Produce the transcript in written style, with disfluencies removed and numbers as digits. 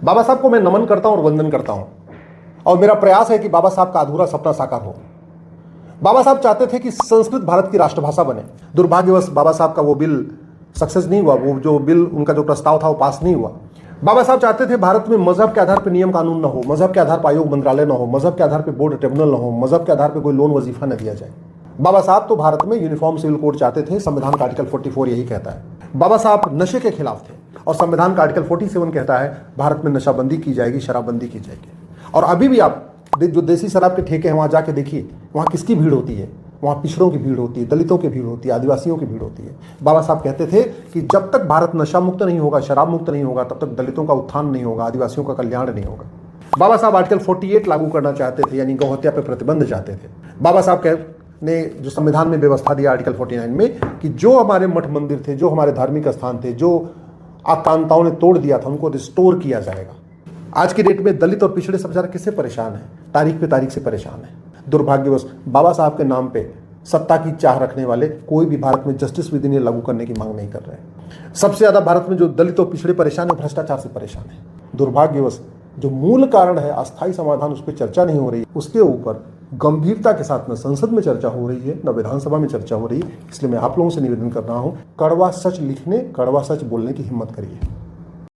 बाबा साहब को मैं नमन करता हूं और वंदन करता हूं, और मेरा प्रयास है कि बाबा साहब का अधूरा सपना साकार हो। बाबा साहब चाहते थे कि संस्कृत भारत की राष्ट्रभाषा बने। दुर्भाग्यवश बाबा साहब का वो बिल सक्सेस नहीं हुआ, वो जो बिल उनका जो प्रस्ताव था वो पास नहीं हुआ। बाबा साहब चाहते थे भारत में मजहब के आधार पर नियम कानून न हो, मजहब के आधार पर आयोग मंत्रालय न हो, मजहब के आधार पर बोर्ड ट्रिब्यूनल न हो, मजहब के आधार पर कोई लोन वजीफा न दिया जाए। बाबा साहब तो भारत में यूनिफॉर्म सिविल कोड चाहते थे, संविधान का आर्टिकल 44 यही कहता है। बाबा साहब नशे के खिलाफ थे और संविधान का आर्टिकल 47 कहता है भारत में नशाबंदी की जाएगी, शराबबंदी की जाएगी। और अभी भी आप जो देसी शराब के ठेके हैं वहाँ जाके देखिए, वहाँ किसकी भीड़ होती है? वहाँ पिछड़ों की भीड़ होती है, दलितों की भीड़ होती है, आदिवासियों की भीड़ होती है। बाबा साहब कहते थे कि जब तक भारत नशा मुक्त नहीं होगा, शराब मुक्त नहीं होगा, तब तक दलितों का उत्थान नहीं होगा, आदिवासियों का कल्याण नहीं होगा। बाबा साहब आर्टिकल 48 लागू करना चाहते थे, यानी गौहत्या पर प्रतिबंध चाहते थे। बाबा साहब ने जो संविधान में व्यवस्था दिया आर्टिकल 49 में कि जो हमारे मठ मंदिर थे, जो हमारे धार्मिक स्थान थे, जो आक्रांताओं ने तोड़ दिया था, उनको रिस्टोर किया जाएगा। आज की डेट में दलित और पिछड़े सब बेचारे किससे परेशान हैं? तारीख पे तारीख से परेशान है। दुर्भाग्यवश बाबा साहब के नाम पे सत्ता की चाह रखने वाले कोई भी भारत में जस्टिस विद इन लागू करने की मांग नहीं कर रहे। सबसे ज्यादा भारत में जो दलित और पिछड़े परेशान है, भ्रष्टाचार से परेशान है। दुर्भाग्यवश जो मूल कारण है, अस्थायी समाधान, उस पर चर्चा नहीं हो रही, उसके ऊपर गंभीरता के साथ न संसद में चर्चा हो रही है, न विधानसभा में चर्चा हो रही है। इसलिए मैं आप लोगों से निवेदन कर रहा हूं, कड़वा सच लिखने, कड़वा सच बोलने की हिम्मत करिए।